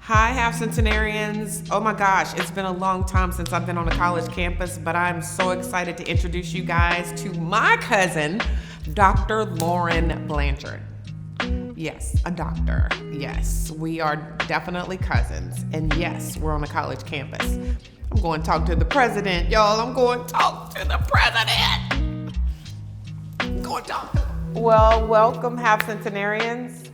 Hi, Half Centenarians. Oh my gosh, it's been a long time since I've been on a college campus, but I'm so excited to introduce you guys to my cousin, Dr. Loren Blanchard. Yes, a doctor. Yes, we are definitely cousins. And yes, we're on a college campus. I'm going to talk to the president, y'all. I'm going to talk to the president. I'm going to talk to him. Well, welcome, Half Centenarians.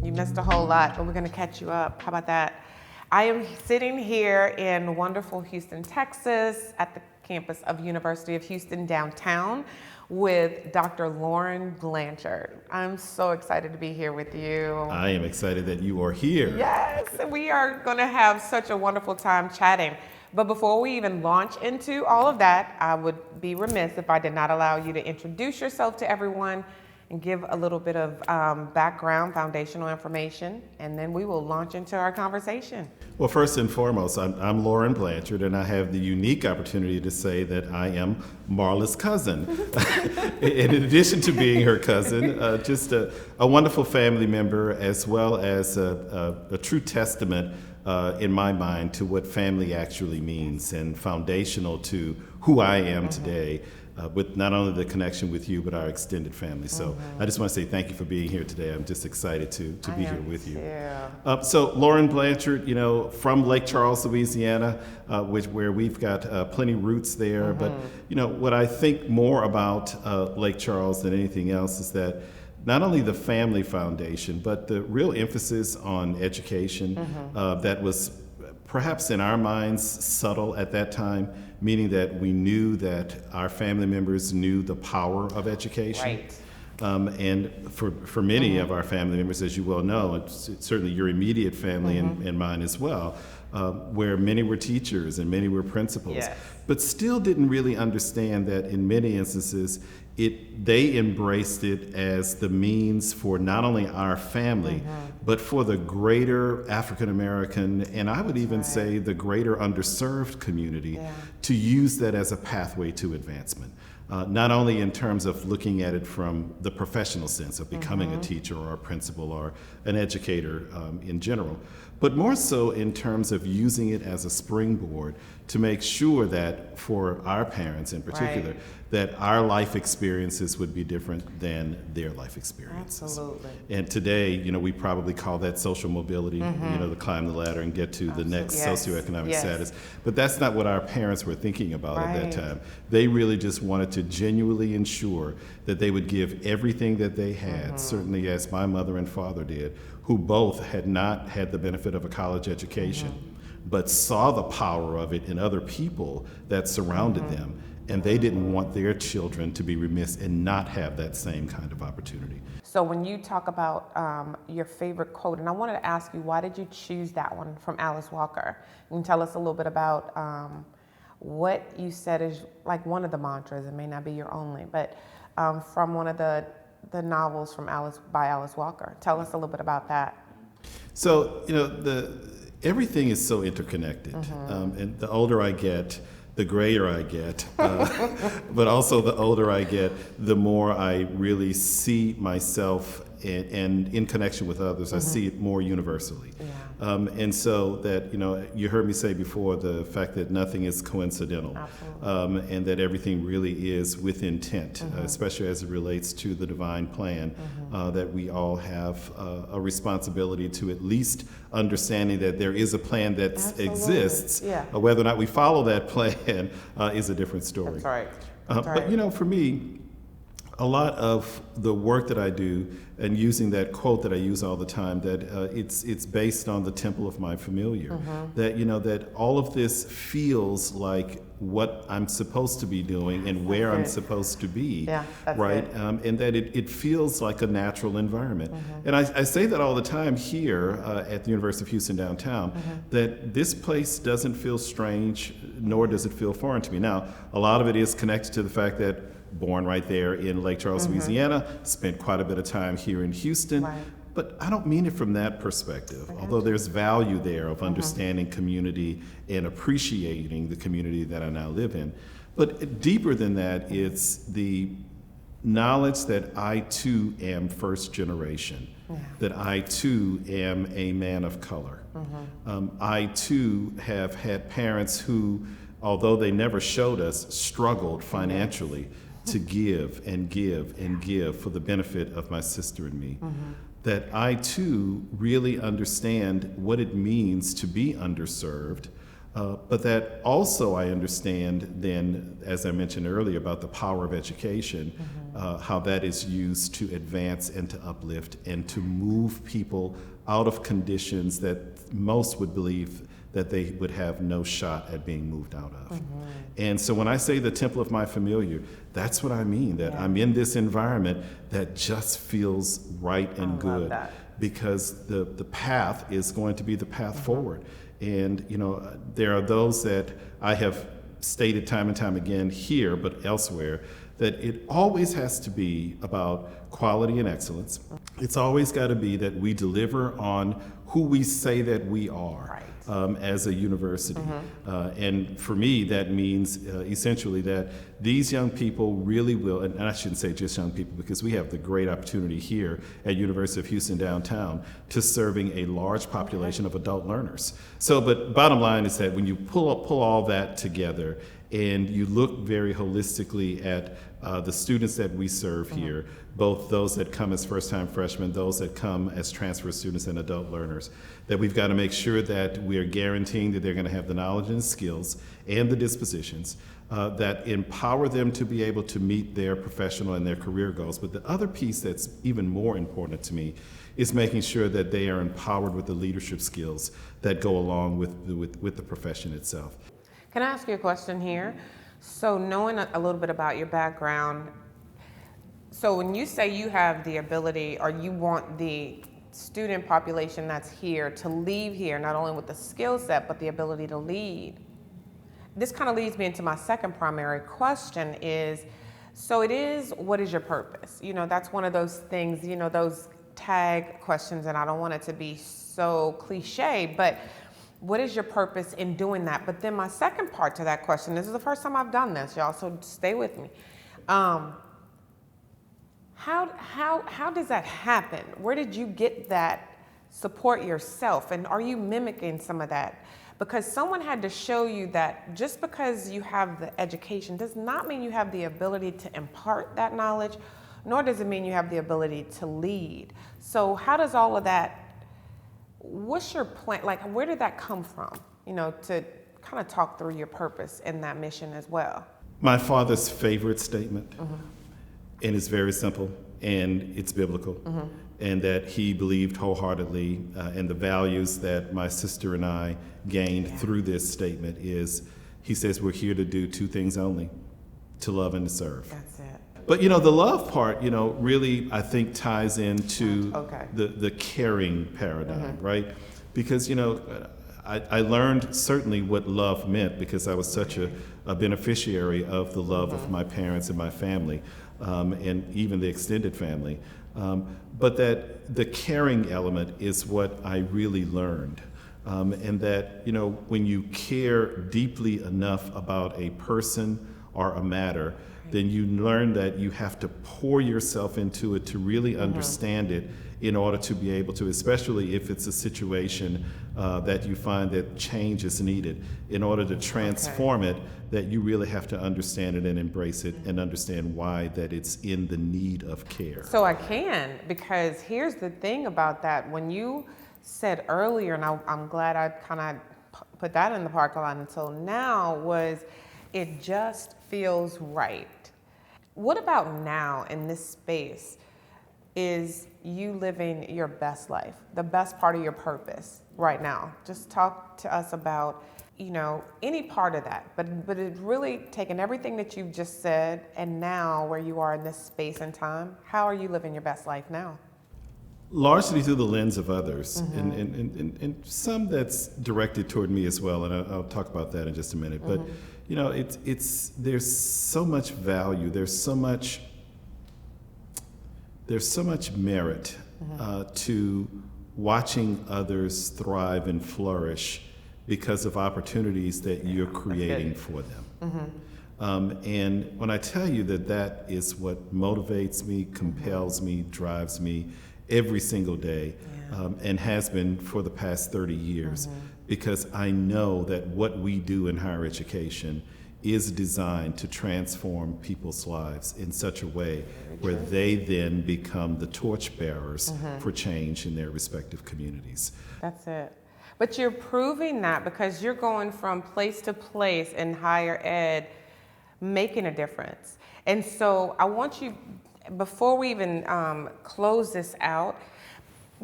You missed a whole lot, but we're going to catch you up. How about that? I am sitting here in wonderful Houston, Texas, at the campus of University of Houston downtown with Dr. Loren Blanchard. I'm so excited to be here with you. I am excited that you are here. Yes, we are going to have such a wonderful time chatting. But before we even launch into all of that, I would be remiss if I did not allow you to introduce yourself to everyone and give a little bit of background, foundational information, and then we will launch into our conversation. Well, first and foremost, I'm Loren Blanchard, and I have the unique opportunity to say that I am Marla's cousin. In addition to being her cousin, just a wonderful family member, as well as a true testament in my mind to what family actually means, and foundational to who I am today. With not only the connection with you, but our extended family. So I just want to say thank you for being here today. I'm just excited to be here with you. So Loren Blanchard, from Lake Charles, Louisiana, where we've got plenty roots there. But what I think more about Lake Charles than anything else is that not only the family foundation, but the real emphasis on education that was perhaps in our minds subtle at that time, meaning that we knew that our family members knew the power of education. Right. And for many of our family members, as you well know, it's certainly your immediate family and mine as well, where many were teachers and many were principals, but still didn't really understand that in many instances, they embraced it as the means for not only our family, but for the greater African American, and I would even say the greater underserved community, to use that as a pathway to advancement. Not only in terms of looking at it from the professional sense of becoming a teacher or a principal or an educator in general, but more so in terms of using it as a springboard to make sure that for our parents in particular, that our life experiences would be different than their life experiences. Absolutely. And today, we probably call that social mobility, to climb the ladder and get to the next socioeconomic status. But that's not what our parents were thinking about at that time. They really just wanted to genuinely ensure that they would give everything that they had, certainly as my mother and father did, who both had not had the benefit of a college education, but saw the power of it in other people that surrounded them. And they didn't want their children to be remiss and not have that same kind of opportunity. So when you talk about your favorite quote, and I wanted to ask you, why did you choose that one from Alice Walker? You can tell us a little bit about what you said is like one of the mantras. It may not be your only, but from one of the novels by Alice Walker. Tell us a little bit about that. So, everything is so interconnected. And the older I get, the grayer I get, but also the older I get, the more I really see myself and in connection with others, I see it more universally. And so that, you heard me say before the fact that nothing is coincidental, and that everything really is with intent, especially as it relates to the divine plan, that we all have a responsibility to at least understanding that there is a plan that exists. Whether or not we follow that plan is a different story. That's right. But for me, a lot of the work that I do, and using that quote that I use all the time, that it's based on the temple of my familiar, that that all of this feels like what I'm supposed to be doing and where I'm supposed to be, right? And that it feels like a natural environment. And I say that all the time here at the University of Houston downtown, that this place doesn't feel strange, nor does it feel foreign to me. Now, a lot of it is connected to the fact that born right there in Lake Charles, Louisiana, spent quite a bit of time here in Houston. But I don't mean it from that perspective, although there's value there of understanding community and appreciating the community that I now live in. But deeper than that, it's the knowledge that I too am first generation, that I too am a man of color. I too have had parents who, although they never showed us, struggled financially to give and give and give for the benefit of my sister and me. That I too really understand what it means to be underserved, but that also I understand then, as I mentioned earlier, about the power of education, how that is used to advance and to uplift and to move people out of conditions that most would believe that they would have no shot at being moved out of. And so when I say the temple of my familiar, that's what I mean, that I'm in this environment that just feels right and good, because the path is going to be the path forward. And you know, there are those that I have stated time and time again here, but elsewhere, that it always has to be about quality and excellence. It's always got to be that we deliver on who we say that we are as a university. And for me, that means essentially that these young people really will, and I shouldn't say just young people, because we have the great opportunity here at University of Houston downtown to serving a large population of adult learners. So, but bottom line is that when you pull all that together and you look very holistically at the students that we serve here, both those that come as first-time freshmen, those that come as transfer students and adult learners, that we've got to make sure that we are guaranteeing that they're going to have the knowledge and skills and the dispositions that empower them to be able to meet their professional and their career goals. But the other piece that's even more important to me is making sure that they are empowered with the leadership skills that go along with the profession itself. Can I ask you a question here? So knowing a little bit about your background, so when you say you have the ability, or you want the student population that's here to leave here, not only with the skill set, but the ability to lead, this kind of leads me into my second primary question is, so it is, what is your purpose? You know, that's one of those things, you know, those tag questions, and I don't want it to be so cliche, but what is your purpose in doing that? But then my second part to that question, this is the first time I've done this, y'all, so stay with me. How does that happen? Where did you get that support yourself? And are you mimicking some of that? Because someone had to show you that just because you have the education does not mean you have the ability to impart that knowledge, nor does it mean you have the ability to lead. So how does all of that, what's your plan? Like, where did that come from? You know, to kind of talk through your purpose in that mission as well. My father's favorite statement, and it's very simple, and it's biblical, and that he believed wholeheartedly in the values that my sister and I gained through this statement is, he says we're here to do two things only, to love and to serve. That's it. But you know, the love part, you know, really I think ties into the caring paradigm, right? Because, you know, I learned certainly what love meant because I was such a beneficiary of the love of my parents and my family, and even the extended family. But that the caring element is what I really learned. And that, you know, when you care deeply enough about a person or a matter, then you learn that you have to pour yourself into it to really understand it in order to be able to, especially if it's a situation that you find that change is needed, in order to transform it, that you really have to understand it and embrace it and understand why that it's in the need of care. So I can, because here's the thing about that. When you said earlier, and I'm glad I kind of put that in the parking lot until now, was it just feels right. What about now in this space is you living your best life, the best part of your purpose right now? Just talk to us about, you know, any part of that, but it's really taken everything that you've just said and now where you are in this space and time. How are you living your best life now? Largely through the lens of others, and some that's directed toward me as well, and I'll talk about that in just a minute. But you know, there's so much value, there's so much merit to watching others thrive and flourish because of opportunities that you're creating for them. And when I tell you that that is what motivates me, compels me, drives me every single day, and has been for the past 30 years, because I know that what we do in higher education is designed to transform people's lives in such a way where they then become the torchbearers for change in their respective communities. That's it. But you're proving that because you're going from place to place in higher ed, making a difference. And so I want you, before we even close this out,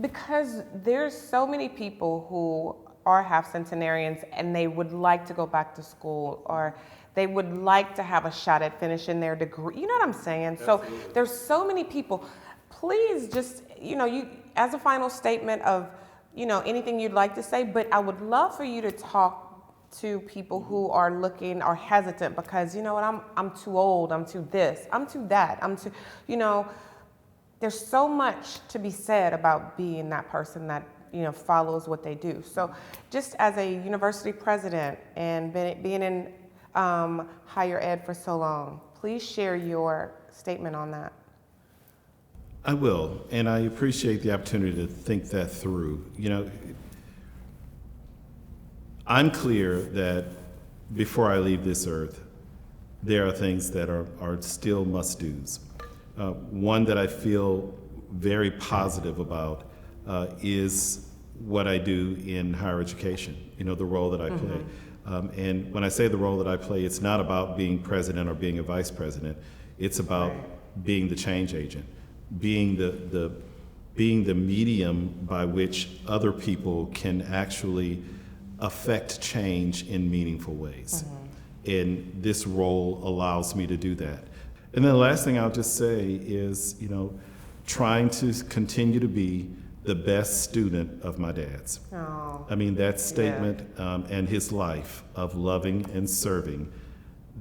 because there's so many people who are half centenarians and they would like to go back to school, or they would like to have a shot at finishing their degree. You know what I'm saying? Absolutely. So there's so many people. Please just, you as a final statement of, anything you'd like to say, but I would love for you to talk to people who are looking or hesitant because, you know what, I'm too old, I'm too this, I'm too that, I'm too, there's so much to be said about being that person that, follows what they do. So just as a university president and being in higher ed for so long, please share your statement on that. I will, and I appreciate the opportunity to think that through. I'm clear that before I leave this earth, there are things that are still must-dos. One that I feel very positive about is what I do in higher education, the role that I play. And when I say the role that I play, it's not about being president or being a vice president. It's about being the change agent, being the medium by which other people can actually affect change in meaningful ways. And this role allows me to do that. And then the last thing I'll just say is, trying to continue to be the best student of my dad's. Oh, I mean, that statement and his life of loving and serving,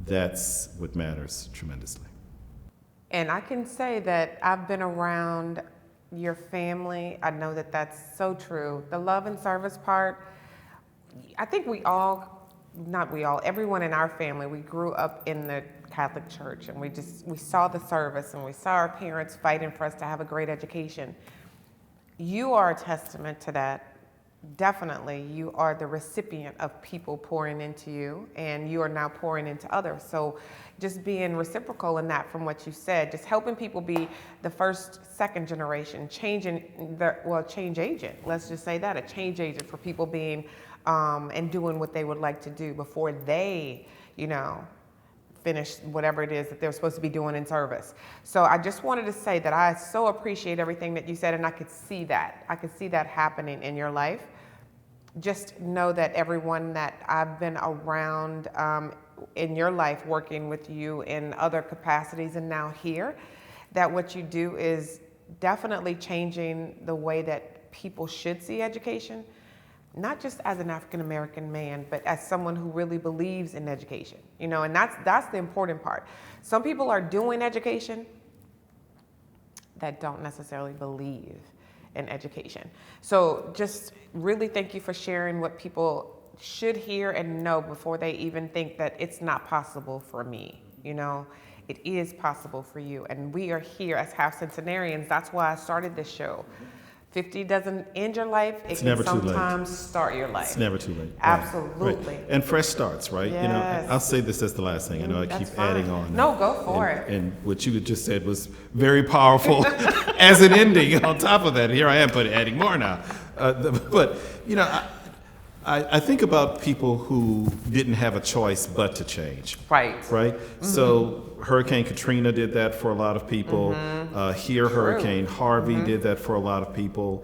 that's what matters tremendously. And I can say that I've been around your family. I know that that's so true. The love and service part, I think everyone in our family, we grew up in the Catholic Church, and we saw the service, and we saw our parents fighting for us to have a great education. You are a testament to that. Definitely, you are the recipient of people pouring into you, and you are now pouring into others. So just being reciprocal in that from what you said, just helping people be the first, second generation, change agent. Let's just say that, a change agent for people being and doing what they would like to do before they, finish whatever it is that they're supposed to be doing in service. So I just wanted to say that I so appreciate everything that you said, and I could see that. I could see that happening in your life. Just know that everyone that I've been around in your life, working with you in other capacities and now here, that what you do is definitely changing the way that people should see education. Not just as an African-American man, but as someone who really believes in education, and that's the important part. Some people are doing education that don't necessarily believe in education. So just really thank you for sharing what people should hear and know before they even think that it's not possible for me, It is possible for you, and we are here as Half Centenarians. That's why I started this show. 50 doesn't end your life. It can sometimes start your life. It's never too late. Absolutely. Right. And fresh starts, right? Yes. I'll say this as the last thing. I know I keep adding on. No, go for it. And what you just said was very powerful as an ending. On top of that, here I am, but adding more now. I think about people who didn't have a choice but to change. Right. Mm-hmm. So Hurricane Katrina did that for a lot of people. Hurricane Harvey did that for a lot of people.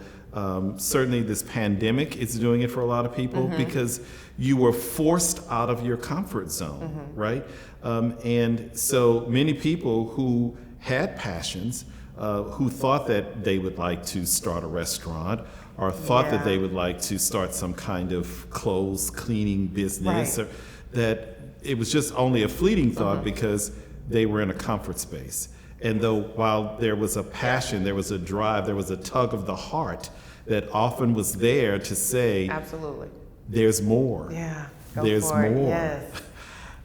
Certainly this pandemic is doing it for a lot of people because you were forced out of your comfort zone, right? And so many people who had passions, who thought that they would like to start a restaurant or thought that they would like to start some kind of clothes cleaning business, or that it was just only a fleeting thought because they were in a comfort space. And though while there was a passion, there was a drive, there was a tug of the heart that often was there to say, absolutely, there's more. Yeah, there's for more. It. Yes.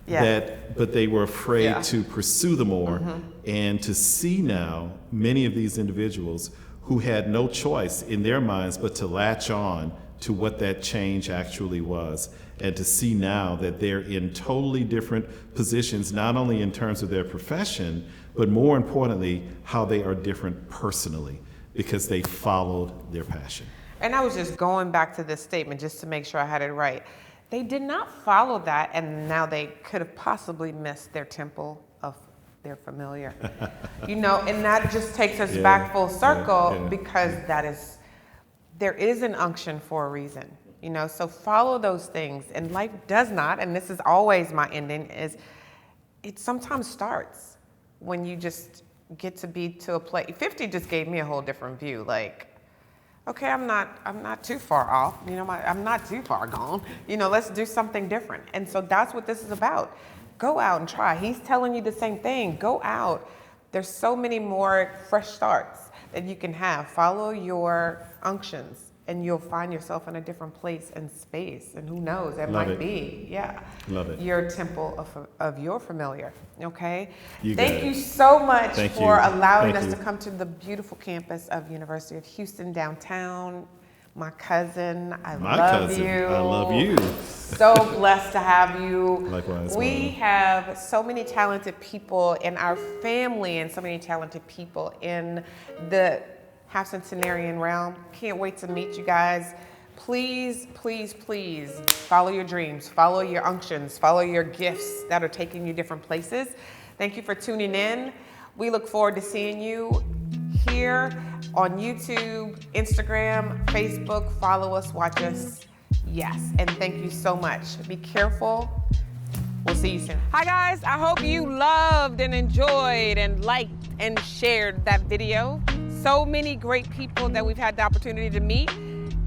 but they were afraid Yeah. to pursue them more, and to see now many of these individuals who had no choice in their minds but to latch on to what that change actually was, and to see now that they're in totally different positions, not only in terms of their profession, but more importantly, how they are different personally, because they followed their passion. And I was just going back to this statement just to make sure I had it right. They did not follow that, and now they could have possibly missed their temple of their familiar. And that just takes us back full circle, because there is an unction for a reason. So follow those things. And life does not, and this is always my ending, is it sometimes starts when you just get to be to a place. 50 just gave me a whole different view. Like, okay, I'm not too far off. I'm not too far gone. Let's do something different. And so that's what this is about. Go out and try. He's telling you the same thing. Go out. There's so many more fresh starts that you can have. Follow your unctions, and you'll find yourself in a different place and space. And who knows, that might be, your temple of your familiar. Okay? Thank you so much for allowing us to come to the beautiful campus of University of Houston downtown. My cousin, I love you. I love you. So blessed to have you. Likewise. We have so many talented people in our family, and so many talented people in the Half Centenarian realm. Can't wait to meet you guys. Please, please, please follow your dreams, follow your unctions, follow your gifts that are taking you different places. Thank you for tuning in. We look forward to seeing you here on YouTube, Instagram, Facebook. Follow us, watch us. Yes, and thank you so much. Be careful. We'll see you soon. Hi guys, I hope you loved and enjoyed and liked and shared that video. So many great people that we've had the opportunity to meet.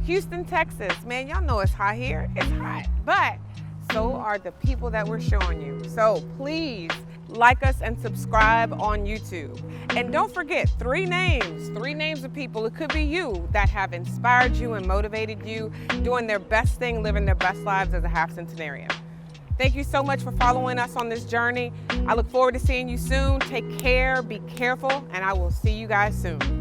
Houston, Texas, man, y'all know it's hot here. It's hot, but so are the people that we're showing you. So please like us and subscribe on YouTube. And don't forget, three names of people, it could be you, that have inspired you and motivated you, doing their best thing, living their best lives as a half centenarian. Thank you so much for following us on this journey. I look forward to seeing you soon. Take care, be careful, and I will see you guys soon.